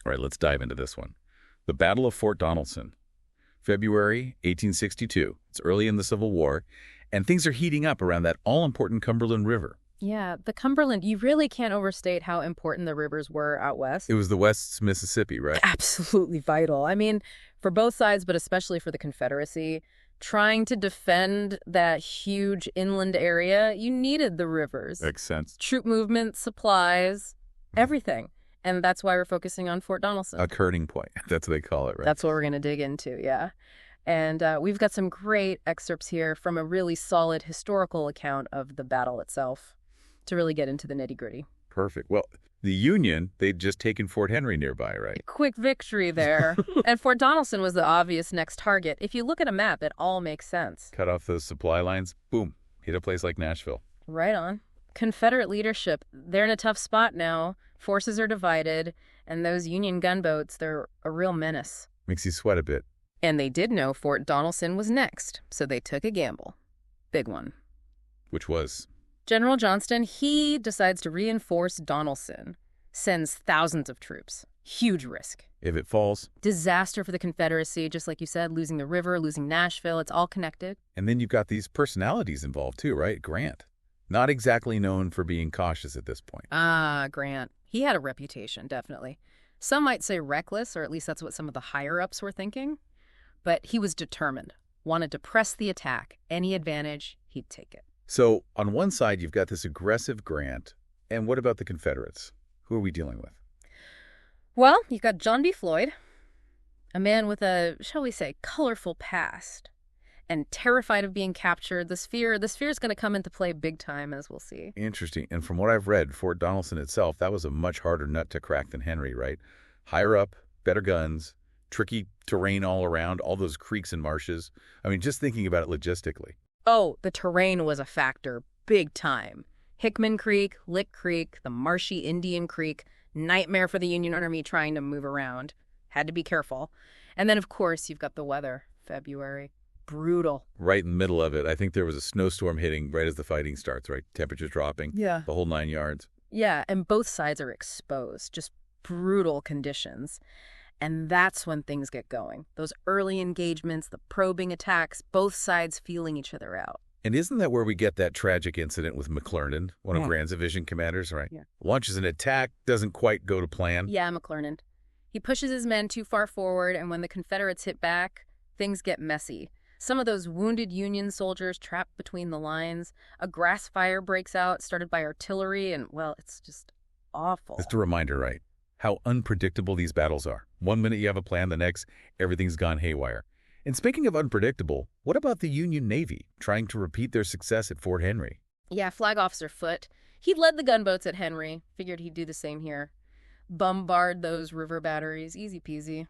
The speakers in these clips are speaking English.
All right, let's dive into this one. The Battle of Fort Donelson, February 1862. It's early in the Civil War, and things are heating up around that all-important Cumberland River. Yeah, the Cumberland, you really can't overstate how important the rivers were out west. It was the West's Mississippi, right? Absolutely vital. I mean, for both sides, but especially for the Confederacy, trying to defend that huge inland area, you needed the rivers. Makes sense. Troop movement, supplies, everything. And that's why we're focusing on Fort Donelson. A turning point. That's what they call it, right? That's what we're going to dig into, yeah. And we've got some great excerpts here from a really solid historical account of the battle itself to really get into the nitty-gritty. Perfect. Well, the Union, they'd just taken Fort Henry nearby, right? Quick victory there. And Fort Donelson was the obvious next target. If you look at a map, it all makes sense. Cut off those supply lines, boom, hit a place like Nashville. Right on. Confederate leadership, they're in a tough spot now. Forces are divided, and those Union gunboats, they're a real menace. Makes you sweat a bit. And they did know Fort Donelson was next, so they took a gamble. Big one. Which was? General Johnston, he decides to reinforce Donelson, sends thousands of troops. Huge risk. If it falls. Disaster for the Confederacy, just like you said, losing the river, losing Nashville, it's all connected. And then you've got these personalities involved too, right? Grant. Not exactly known for being cautious at this point. Ah, Grant. He had a reputation, definitely. Some might say reckless, or at least that's what some of the higher-ups were thinking. But he was determined, wanted to press the attack. Any advantage, he'd take it. So on one side, you've got this aggressive Grant. And what about the Confederates? Who are we dealing with? Well, you've got John B. Floyd, a man with a, shall we say, colorful past. And terrified of being captured, this fear is going to come into play big time, as we'll see. Interesting. And from what I've read, Fort Donelson itself, that was a much harder nut to crack than Henry, right? Higher up, better guns, tricky terrain all around, all those creeks and marshes. I mean, just thinking about it logistically. Oh, the terrain was a factor, big time. Hickman Creek, Lick Creek, the marshy Indian Creek, nightmare for the Union Army trying to move around. Had to be careful. And then, of course, you've got the weather, February. Brutal. Right in the middle of it. I think there was a snowstorm hitting right as the fighting starts, right? Temperatures dropping. Yeah. The whole 9 yards. Yeah, and both sides are exposed. Just brutal conditions. And that's when things get going. Those early engagements, the probing attacks, both sides feeling each other out. And isn't that where we get that tragic incident with McClernand, one of Grant's division commanders, right? Yeah. Launches an attack, doesn't quite go to plan. Yeah, McClernand. He pushes his men too far forward, and when the Confederates hit back, things get messy. Some of those wounded Union soldiers trapped between the lines. A grass fire breaks out, started by artillery, and, well, it's just awful. Just a reminder, right? How unpredictable these battles are. 1 minute you have a plan, the next, everything's gone haywire. And speaking of unpredictable, what about the Union Navy trying to repeat their success at Fort Henry? Yeah, Flag Officer Foote. He led the gunboats at Henry. Figured he'd do the same here. Bombard those river batteries, easy peasy.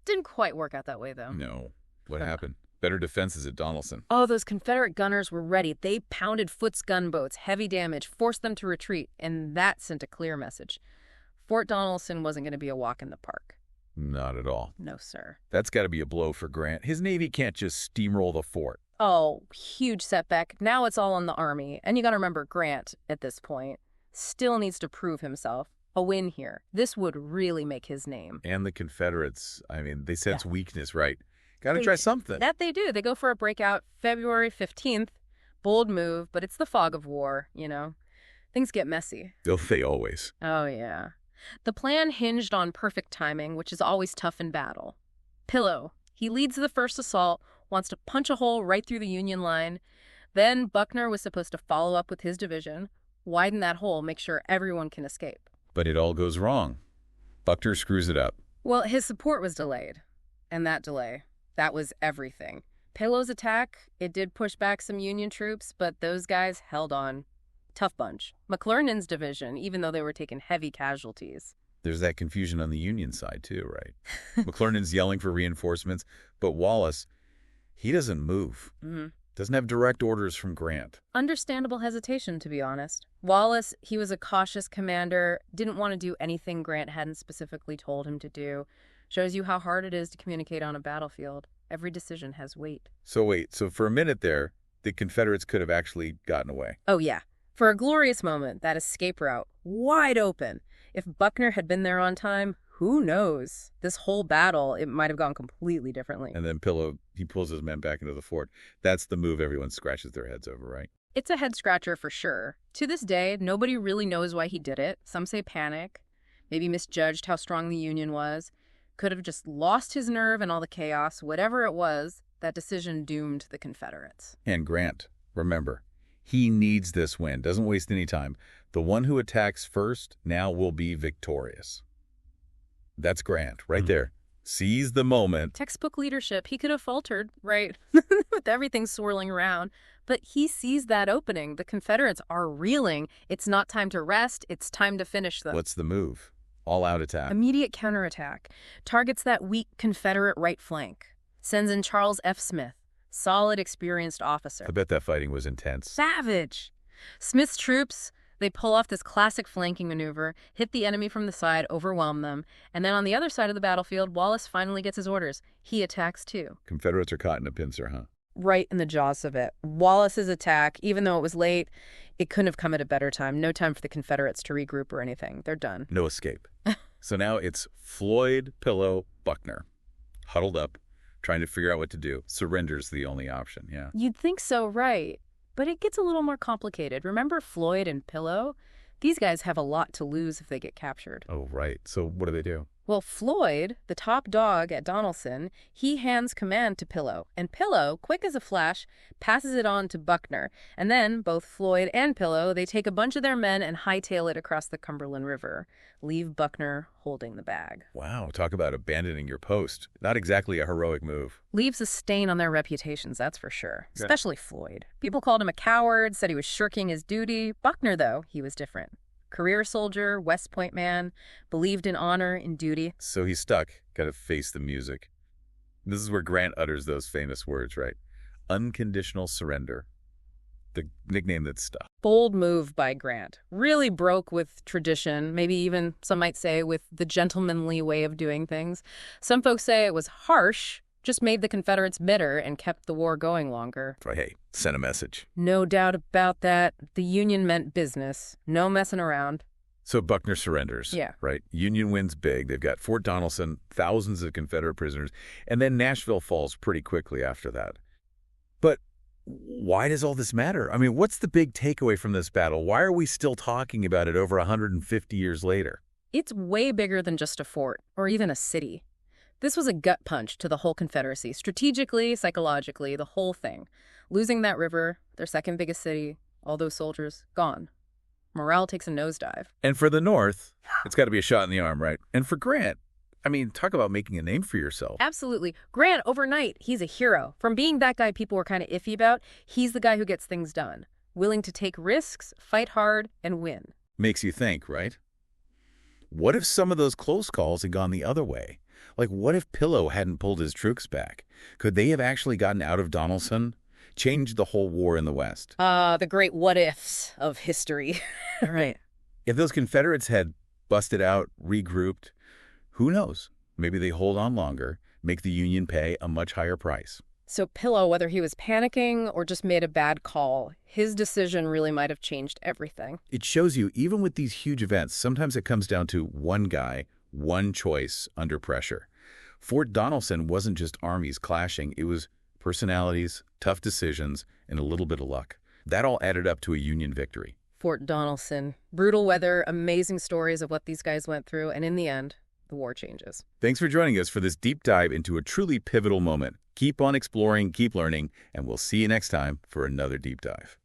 Didn't quite work out that way, though. No. What happened? Better defenses at Donelson. Oh, those Confederate gunners were ready. They pounded Foote's gunboats, heavy damage, forced them to retreat, and that sent a clear message. Fort Donelson wasn't going to be a walk in the park. Not at all. No, sir. That's got to be a blow for Grant. His Navy can't just steamroll the fort. Oh, huge setback. Now it's all on the Army. And you got to remember, Grant, at this point, still needs to prove himself. A win here. This would really make his name. And the Confederates, I mean, they sense weakness, right? Got to try something. That they do. They go for a breakout February 15th. Bold move, but it's the fog of war, you know. Things get messy. They always. Oh, yeah. The plan hinged on perfect timing, which is always tough in battle. Pillow. He leads the first assault, wants to punch a hole right through the Union line. Then Buckner was supposed to follow up with his division, widen that hole, make sure everyone can escape. But it all goes wrong. Buckner screws it up. Well, his support was delayed. And that delay, that was everything. Pillow's attack, it did push back some Union troops, but those guys held on. Tough bunch. McClernand's division, even though they were taking heavy casualties. There's that confusion on the Union side, too, right? McClernand's yelling for reinforcements, but Wallace, he doesn't move. Doesn't have direct orders from Grant. Understandable hesitation, to be honest. Wallace, he was a cautious commander, didn't want to do anything Grant hadn't specifically told him to do. Shows you how hard it is to communicate on a battlefield. Every decision has weight. So for a minute there, the Confederates could have actually gotten away. Oh, yeah. For a glorious moment, that escape route, wide open. If Buckner had been there on time, Who knows? This whole battle, it might have gone completely differently. And then Pillow, he pulls his men back into the fort. That's the move everyone scratches their heads over, right? It's a head-scratcher for sure. To this day, nobody really knows why he did it. Some say panic, maybe misjudged how strong the Union was, could have just lost his nerve in all the chaos. Whatever it was, that decision doomed the Confederates. And Grant, remember, he needs this win. Doesn't waste any time. The one who attacks first now will be victorious. That's Grant, right there. Seize the moment. Textbook leadership. He could have faltered, right, with everything swirling around. But he sees that opening. The Confederates are reeling. It's not time to rest. It's time to finish them. What's the move? All-out attack. Immediate counterattack. Targets that weak Confederate right flank. Sends in Charles F. Smith. Solid, experienced officer. I bet that fighting was intense. Savage. Smith's troops, they pull off this classic flanking maneuver, hit the enemy from the side, overwhelm them, and then on the other side of the battlefield, Wallace finally gets his orders. He attacks too. Confederates are caught in a pincer, huh? Right in the jaws of it. Wallace's attack, even though it was late, it couldn't have come at a better time. No time for the Confederates to regroup or anything. They're done. No escape. So now it's Floyd, Pillow, Buckner, huddled up, trying to figure out what to do. Surrender's the only option, yeah. You'd think so, right? But it gets a little more complicated. Remember Floyd and Pillow? These guys have a lot to lose if they get captured. Oh, right. So what do? Well, Floyd, the top dog at Donelson, he hands command to Pillow. And Pillow, quick as a flash, passes it on to Buckner. And then both Floyd and Pillow, they take a bunch of their men and hightail it across the Cumberland River. Leave Buckner holding the bag. Wow, talk about abandoning your post. Not exactly a heroic move. Leaves a stain on their reputations, that's for sure. Yeah. Especially Floyd. People called him a coward, said he was shirking his duty. Buckner, though, he was different. Career soldier, West Point man, believed in honor, in duty. So he's stuck. Got to face the music. This is where Grant utters those famous words, right? Unconditional surrender. The nickname that stuck. Bold move by Grant. Really broke with tradition, maybe even, some might say, with the gentlemanly way of doing things. Some folks say it was harsh, just made the Confederates bitter and kept the war going longer. But hey, send a message. No doubt about that. The Union meant business. No messing around. So Buckner surrenders. Yeah. Right? Union wins big. They've got Fort Donelson, thousands of Confederate prisoners, and then Nashville falls pretty quickly after that. But why does all this matter? I mean, what's the big takeaway from this battle? Why are we still talking about it over 150 years later? It's way bigger than just a fort or even a city. This was a gut punch to the whole Confederacy, strategically, psychologically, the whole thing. Losing that river, their second biggest city, all those soldiers, gone. Morale takes a nosedive. And for the North, it's got to be a shot in the arm, right? And for Grant, I mean, talk about making a name for yourself. Absolutely. Grant, overnight, he's a hero. From being that guy people were kind of iffy about, he's the guy who gets things done. Willing to take risks, fight hard, and win. Makes you think, right? What if some of those close calls had gone the other way? Like, what if Pillow hadn't pulled his troops back? Could they have actually gotten out of Donelson? Changed the whole war in the West? The great what-ifs of history. Right. If those Confederates had busted out, regrouped, who knows? Maybe they hold on longer, make the Union pay a much higher price. So Pillow, whether he was panicking or just made a bad call, his decision really might have changed everything. It shows you, even with these huge events, sometimes it comes down to one guy, one choice under pressure. Fort Donelson wasn't just armies clashing. It was personalities, tough decisions, and a little bit of luck. That all added up to a Union victory. Fort Donelson. Brutal weather, amazing stories of what these guys went through, and in the end, the war changes. Thanks for joining us for this deep dive into a truly pivotal moment. Keep on exploring, keep learning, and we'll see you next time for another deep dive.